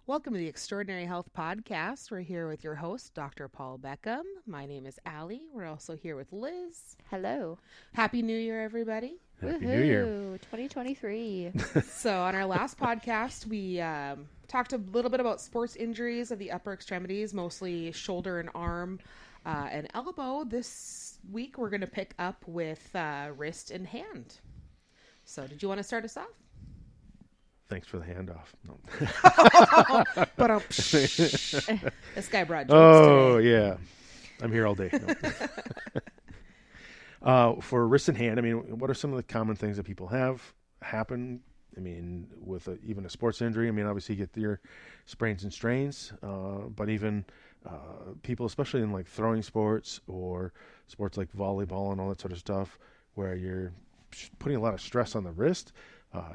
Welcome to the Extraordinary Health Podcast. We're here with your host, Dr. Paul Beckham. My name is Allie. We're also here with Liz. Hello. Happy New Year, everybody. Happy New Year. 2023. So on our last podcast, we talked a little bit about sports injuries of the upper extremities, mostly shoulder and arm and elbow. This week, we're going to pick up with wrist and hand. So did you want to start us off? Thanks for the handoff. No. But this guy brought jokes today. Yeah. I'm here all day. No. For wrist and hand, I mean, what are some of the common things that people have happen? I mean, with even a sports injury, I mean, obviously you get your sprains and strains, but even people, especially in like throwing sports or sports like volleyball and all that sort of stuff, where you're putting a lot of stress on the wrist,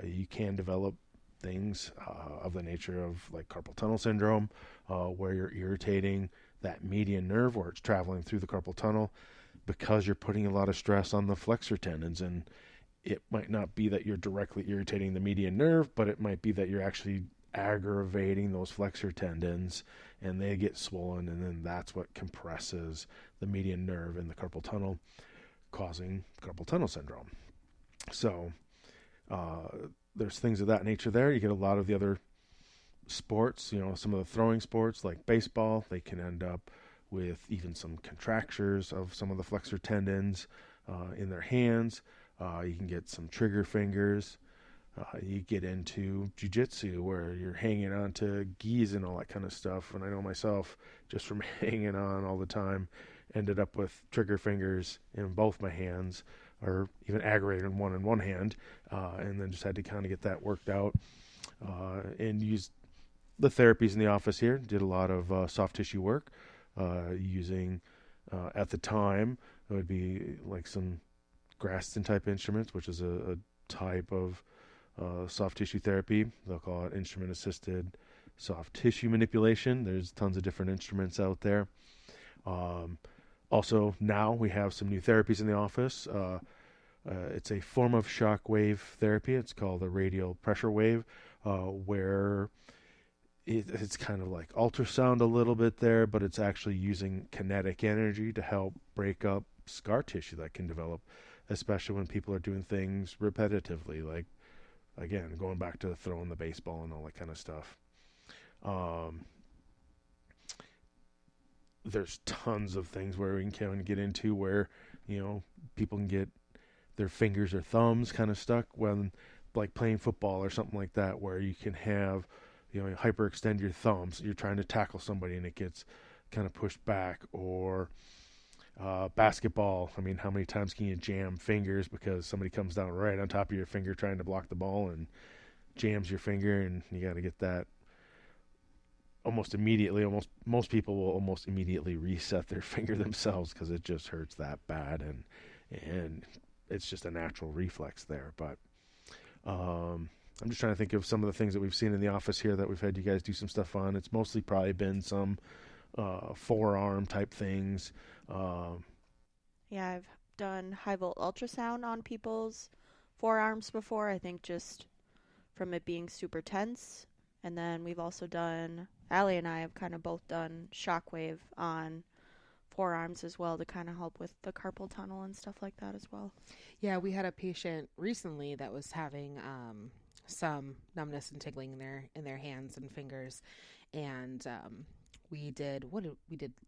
you can develop things of the nature of like carpal tunnel syndrome, where you're irritating that median nerve where it's traveling through the carpal tunnel because you're putting a lot of stress on the flexor tendons. And it might not be that you're directly irritating the median nerve, but it might be that you're actually aggravating those flexor tendons and they get swollen, and then that's what compresses the median nerve in the carpal tunnel, causing carpal tunnel syndrome. So there's things of that nature there. You get a lot of the other sports, some of the throwing sports like baseball, they can end up with even some contractures of some of the flexor tendons in their hands. You can get some trigger fingers. You get into jiu-jitsu where you're hanging on to gis and all that kind of stuff. And I know myself, just from hanging on all the time, ended up with trigger fingers in both my hands, or even aggravated in one hand, and then just had to kind of get that worked out and use the therapies in the office here. Did a lot of soft tissue work using, at the time, it would be like some Graston type instruments, which is a type of soft tissue therapy. They'll call it instrument assisted soft tissue manipulation. There's tons of different instruments out there. Also, now we have some new therapies in the office. It's a form of shock wave therapy. It's called a radial pressure wave, where it's kind of like ultrasound a little bit there, but it's actually using kinetic energy to help break up scar tissue that can develop, especially when people are doing things repetitively, like, again, going back to throwing the baseball and all that kind of stuff. There's tons of things where we can get into where, people can get their fingers or thumbs kind of stuck when, like, playing football or something like that, where you can have, hyperextend your thumbs. You're trying to tackle somebody and it gets kind of pushed back. Or basketball. I mean, how many times can you jam fingers because somebody comes down right on top of your finger trying to block the ball and jams your finger, and you got to get that almost immediately. Most people will almost immediately reset their finger themselves because it just hurts that bad, and it's just a natural reflex there. But I'm just trying to think of some of the things that we've seen in the office here that we've had you guys do some stuff on. It's mostly probably been some forearm type things. Yeah, I've done high volt ultrasound on people's forearms before, I think just from it being super tense. And then we've also done, Allie and I have kind of both done shockwave on forearms as well to kind of help with the carpal tunnel and stuff like that as well. Yeah, we had a patient recently that was having some numbness and tingling in their hands and fingers, and we did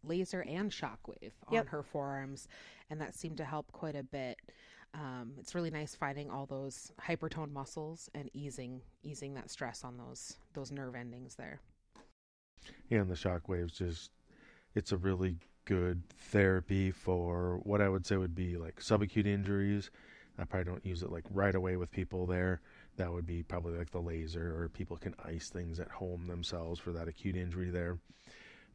laser and shockwave on her forearms, and that seemed to help quite a bit. It's really nice finding all those hypertoned muscles and easing that stress on those nerve endings there. Yeah, and the shock waves it's a really good therapy for what I would say would be like subacute injuries. I probably don't use it like right away with people there. That would be probably like the laser, or people can ice things at home themselves for that acute injury there.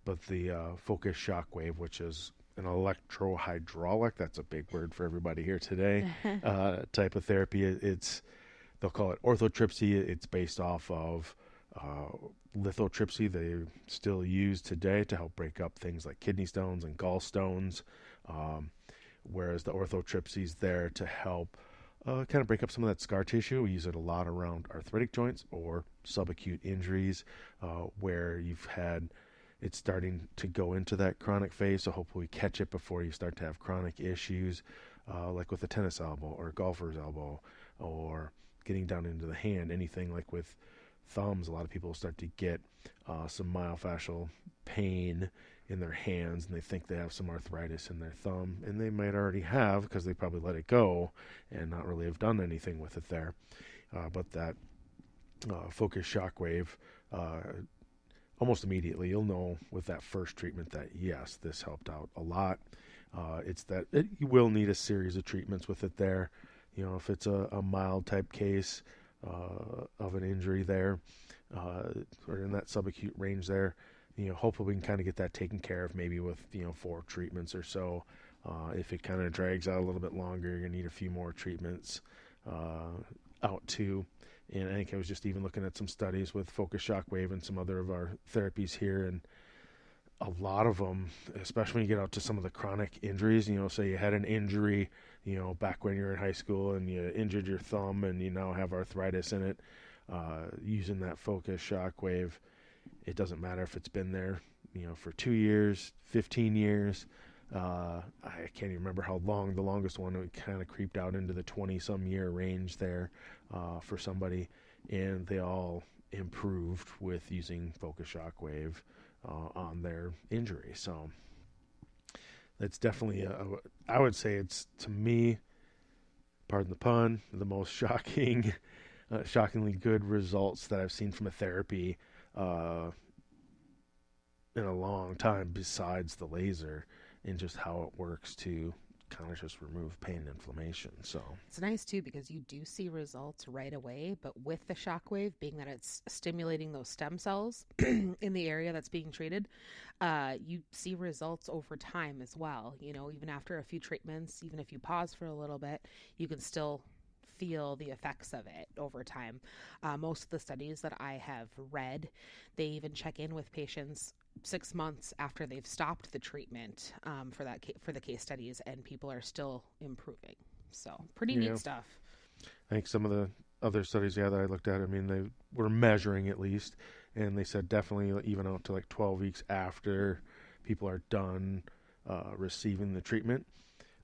But the focus shock wave, which is an electrohydraulic, that's a big word for everybody here today, type of therapy. They'll call it orthotrypsy. It's based off of lithotripsy. They still use today to help break up things like kidney stones and gallstones, whereas the orthotrypsy is there to help kind of break up some of that scar tissue. We use it a lot around arthritic joints or subacute injuries where you've had it's starting to go into that chronic phase. So hopefully we catch it before you start to have chronic issues, like with a tennis elbow or a golfer's elbow, or getting down into the hand. Anything like with thumbs, a lot of people start to get some myofascial pain in their hands, and they think they have some arthritis in their thumb, and they might already have because they probably let it go and not really have done anything with it there. But that focus shockwave, almost immediately you'll know with that first treatment that yes, this helped out a lot. It's that you will need a series of treatments with it there. If it's a mild type case of an injury there, or in that subacute range there, hopefully we can kind of get that taken care of, maybe with 4 treatments or so. If it kind of drags out a little bit longer, you're gonna need a few more treatments out too. And I think I was just even looking at some studies with focus shockwave and some other of our therapies here, and a lot of them, especially when you get out to some of the chronic injuries, say you had an injury, back when you were in high school and you injured your thumb and you now have arthritis in it, using that focus shockwave, it doesn't matter if it's been there, for 2 years, 15 years. I can't even remember how long. The longest one, it kind of creeped out into the 20-some year range there for somebody, and they all improved with using focus shockwave on their injury. So that's definitely I would say it's, to me, pardon the pun, the most shockingly good results that I've seen from a therapy in a long time, besides the laser, and just how it works to kind of just remove pain and inflammation. So it's nice too because you do see results right away, but with the shockwave, being that it's stimulating those stem cells in the area that's being treated, you see results over time as well. Even after a few treatments, even if you pause for a little bit, you can still feel the effects of it over time. Most of the studies that I have read, they even check in with patients 6 months after they've stopped the treatment for the case studies, and people are still improving. So pretty neat stuff. I think some of the other studies, that I looked at, they were measuring at least, and they said definitely even out to like 12 weeks after people are done receiving the treatment,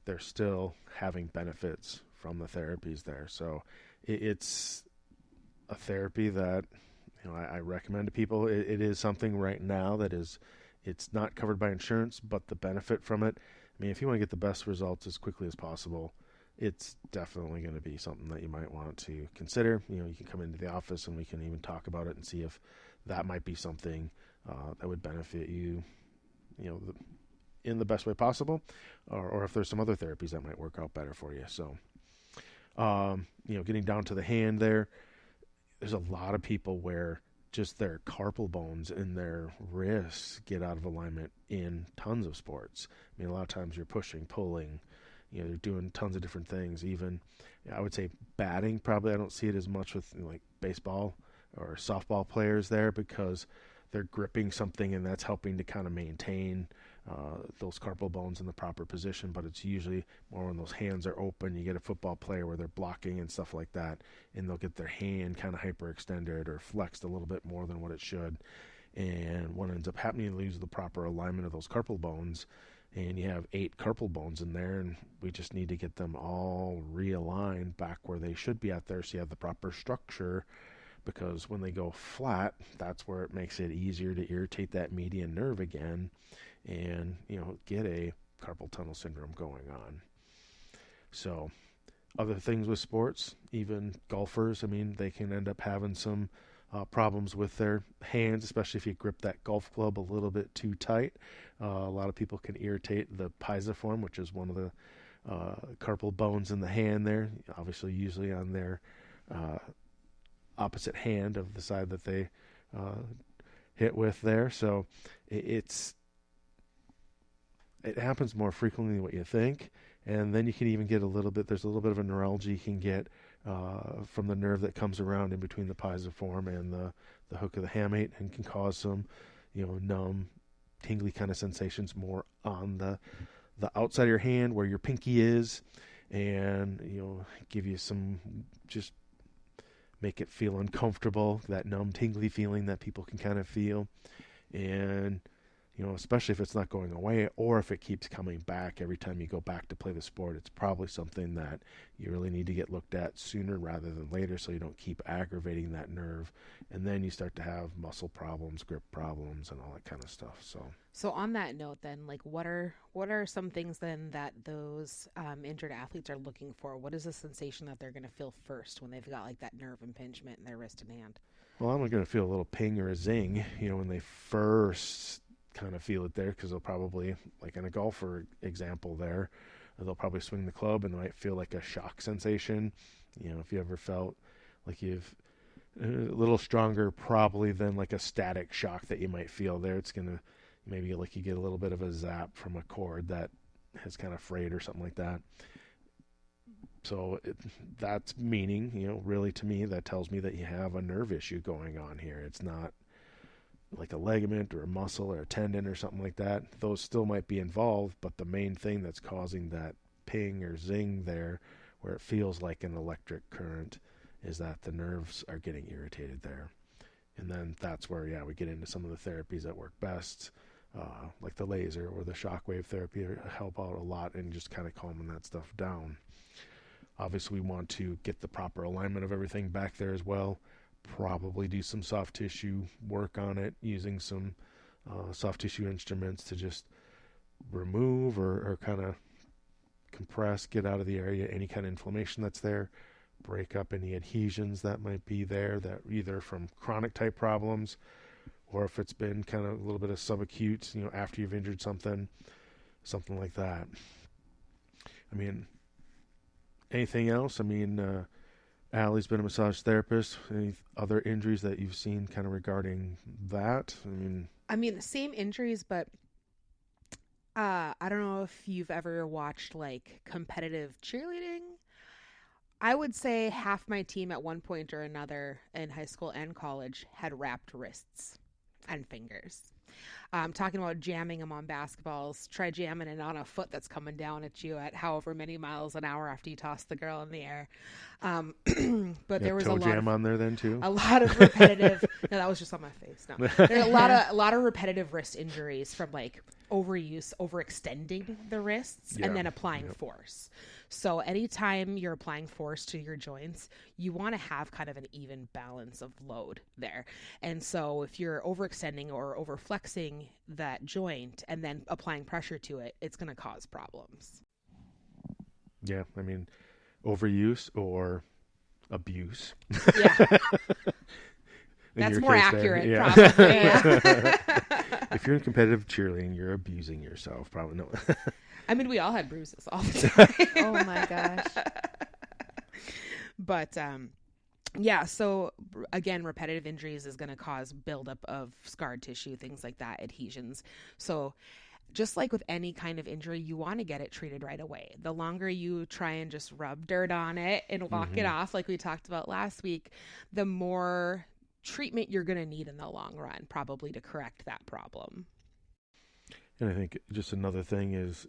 they're still having benefits from the therapies there. So it's a therapy that I recommend to people. It is something right now that it's not covered by insurance, but the benefit from it, if you want to get the best results as quickly as possible, it's definitely going to be something that you might want to consider. You can come into the office and we can even talk about it and see if that might be something that would benefit you, in the best way possible, or if there's some other therapies that might work out better for you. So, getting down to the hand there's a lot of people where just their carpal bones in their wrists get out of alignment in tons of sports. A lot of times you're pushing, pulling, they're doing tons of different things. Even, I would say batting, probably I don't see it as much with like baseball or softball players there, because they're gripping something and that's helping to kind of maintain those carpal bones in the proper position. But it's usually more when those hands are open. You get a football player where they're blocking and stuff like that, and they'll get their hand kind of hyperextended or flexed a little bit more than what it should. And what ends up happening, you lose the proper alignment of those carpal bones, and you have 8 carpal bones in there, and we just need to get them all realigned back where they should be at there, so you have the proper structure. Because when they go flat, that's where it makes it easier to irritate that median nerve again and, get a carpal tunnel syndrome going on. So other things with sports, even golfers, they can end up having some problems with their hands, especially if you grip that golf club a little bit too tight. A lot of people can irritate the pisiform, which is one of the carpal bones in the hand there, obviously usually on their opposite hand of the side that they hit with there. So it happens more frequently than what you think. And then you can even get there's a little bit of a neuralgia you can get from the nerve that comes around in between the pisiform and the hook of the hamate, and can cause some, numb, tingly kind of sensations more on the outside of your hand where your pinky is. and give you some, just make it feel uncomfortable, that numb tingly feeling that people can kind of feel. And especially if it's not going away, or if it keeps coming back every time you go back to play the sport, it's probably something that you really need to get looked at sooner rather than later, so you don't keep aggravating that nerve, and then you start to have muscle problems, grip problems, and all that kind of stuff. So on that note, then, like, what are some things then that those injured athletes are looking for? What is the sensation that they're going to feel first when they've got like that nerve impingement in their wrist and hand? Well, I'm going to feel a little ping or a zing, when they first kind of feel it there, because they'll probably, like in a golfer example there, they'll probably swing the club and they might feel like a shock sensation. If you ever felt like you've a little stronger probably than like a static shock that you might feel there, it's going to maybe like you get a little bit of a zap from a cord that has kind of frayed or something like that. So that's meaning, really to me, that tells me that you have a nerve issue going on here. It's not like a ligament or a muscle or a tendon or something like that. Those still might be involved, but the main thing that's causing that ping or zing there, where it feels like an electric current, is that the nerves are getting irritated there. And then that's where, we get into some of the therapies that work best, like the laser or the shockwave therapy help out a lot in just kind of calming that stuff down. Obviously, we want to get the proper alignment of everything back there as well. Probably do some soft tissue work on it, using some soft tissue instruments to just remove or kind of compress, get out of the area any kind of inflammation that's there, break up any adhesions that might be there, that either from chronic type problems, or if it's been kind of a little bit of subacute, after you've injured something like that. I mean, anything else? Allie's been a massage therapist. Any other injuries that you've seen kind of regarding that? The same injuries, but I don't know if you've ever watched like competitive cheerleading. I would say half my team at one point or another in high school and college had wrapped wrists and fingers. Talking about jamming them on basketballs. Try jamming it on a foot that's coming down at you at however many miles an hour after you toss the girl in the air. But there was toe jam on there then too. A lot of repetitive. No, that was just on my face. No, there's a lot of repetitive wrist injuries from like overuse, overextending the wrists, and then applying force. So anytime you're applying force to your joints, you want to have kind of an even balance of load there. And so if you're overextending or overflexing that joint and then applying pressure to it, it's going to cause problems. Yeah, overuse or abuse. Yeah. That's more accurate, yeah. probably. Yeah. If you're in competitive cheerleading, you're abusing yourself. Probably no. We all had bruises all the time. Oh my gosh. But so again, repetitive injuries is going to cause buildup of scarred tissue, things like that, adhesions. So just like with any kind of injury, you want to get it treated right away. The longer you try and just rub dirt on it and walk it off, like we talked about last week, the more treatment you're going to need in the long run, probably to correct that problem. And I think just another thing is,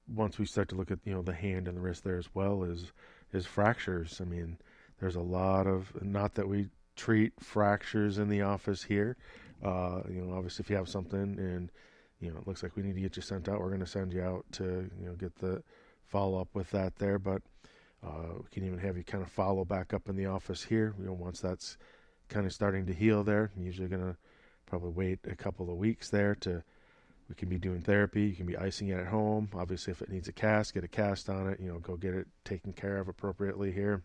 once we start to look at the hand and the wrist there as well, is fractures. There's a lot of, not that we treat fractures in the office here. Obviously if you have something and it looks like we need to get you sent out, we're going to send you out to get the follow up with that there. But we can even have you kind of follow back up in the office here. Once that's kind of starting to heal there, I'm usually going to probably wait a couple of weeks there we can be doing therapy. You can be icing it at home. Obviously, if it needs a cast, get a cast on it. Go get it taken care of appropriately here.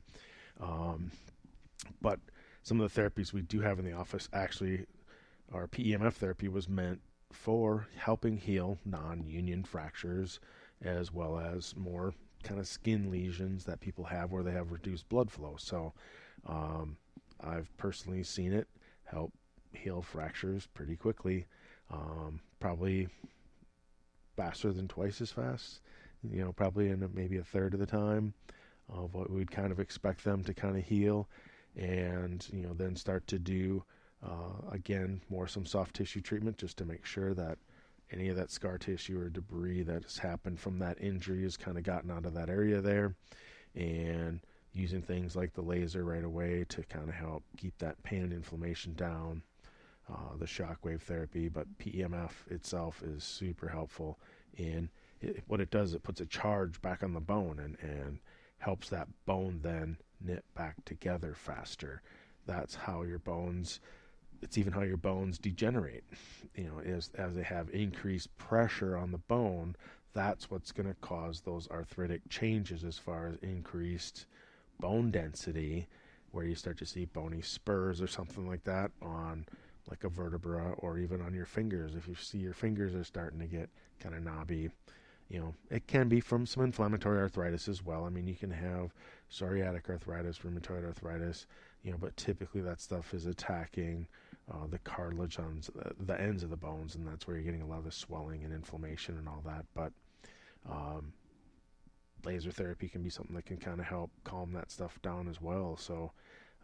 But some of the therapies we do have in the office, actually, our PEMF therapy was meant for helping heal non-union fractures, as well as more kind of skin lesions that people have where they have reduced blood flow. So I've personally seen it help heal fractures pretty quickly. Probably faster than twice as fast, probably in maybe a third of the time of what we'd kind of expect them to kind of heal. And, then start to do, again, some soft tissue treatment just to make sure that any of that scar tissue or debris that has happened from that injury has kind of gotten out of that area there, and using things like the laser right away to kind of help keep that pain and inflammation down. The shockwave therapy, but PEMF itself is super helpful in what it does. It puts a charge back on the bone and helps that bone then knit back together faster. That's how your bones, it's even how your bones degenerate. As they have increased pressure on the bone, that's what's going to cause those arthritic changes as far as increased bone density, where you start to see bony spurs or something like that on like a vertebra, or even on your fingers. If you see your fingers are starting to get kind of knobby, it can be from some inflammatory arthritis as well. I mean, you can have psoriatic arthritis, rheumatoid arthritis, but typically that stuff is attacking the cartilage on the ends of the bones, and that's where you're getting a lot of the swelling and inflammation and all that. But laser therapy can be something that can kind of help calm that stuff down as well. So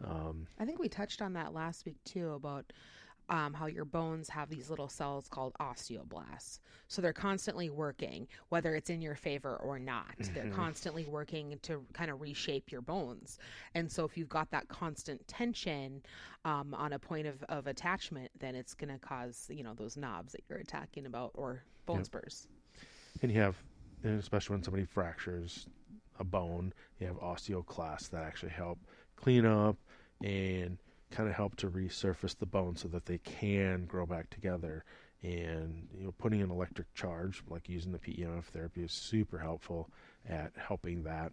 I think we touched on that last week too, about how your bones have these little cells called osteoblasts. So they're constantly working, whether it's in your favor or not. Mm-hmm. They're constantly working to kind of reshape your bones. And so if you've got that constant tension on a point of attachment, then it's going to cause, those knobs that you're talking about, or bone spurs. And you have, especially when somebody fractures a bone, you have osteoclasts that actually help clean up and kind of help to resurface the bone so that they can grow back together. And putting an electric charge, like using the PEMF therapy, is super helpful at helping that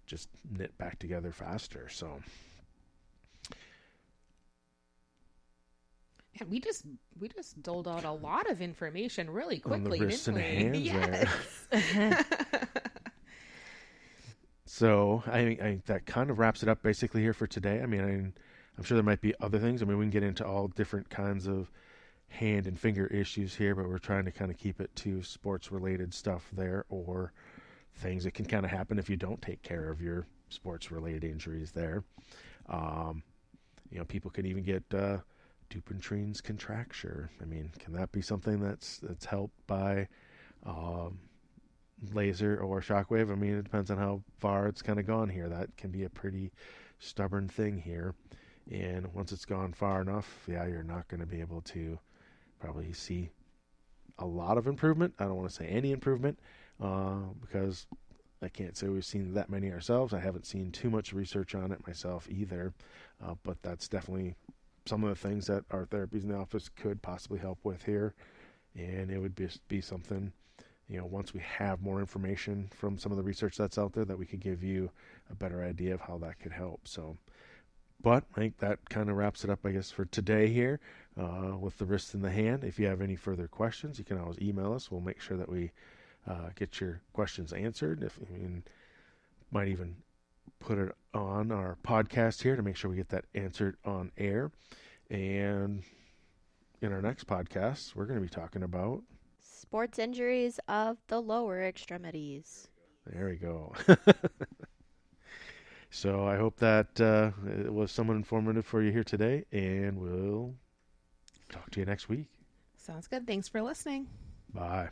just knit back together faster. So And we just doled out a lot of information really quickly, on the wrists didn't and we? hands Yes. there. So I think that kind of wraps it up basically here for today. I mean, I'm sure there might be other things. I mean, we can get into all different kinds of hand and finger issues here, but we're trying to kind of keep it to sports-related stuff there, or things that can kind of happen if you don't take care of your sports-related injuries there. People can even get Dupuytren's contracture. I mean, can that be something that's helped by laser or shockwave? I mean, it depends on how far it's kind of gone here. That can be a pretty stubborn thing here. And once it's gone far enough, you're not going to be able to probably see a lot of improvement. I don't want to say any improvement because I can't say we've seen that many ourselves. I haven't seen too much research on it myself either, but that's definitely some of the things that our therapies in the office could possibly help with here. And it would be something, once we have more information from some of the research that's out there, that we could give you a better idea of how that could help. So, but I think that kind of wraps it up, I guess, for today here with the wrist and the hand. If you have any further questions, you can always email us. We'll make sure that we get your questions answered. Might even put it on our podcast here to make sure we get that answered on air. And in our next podcast, we're going to be talking about sports injuries of the lower extremities. There we go. So I hope that it was somewhat informative for you here today, and we'll talk to you next week. Sounds good. Thanks for listening. Bye.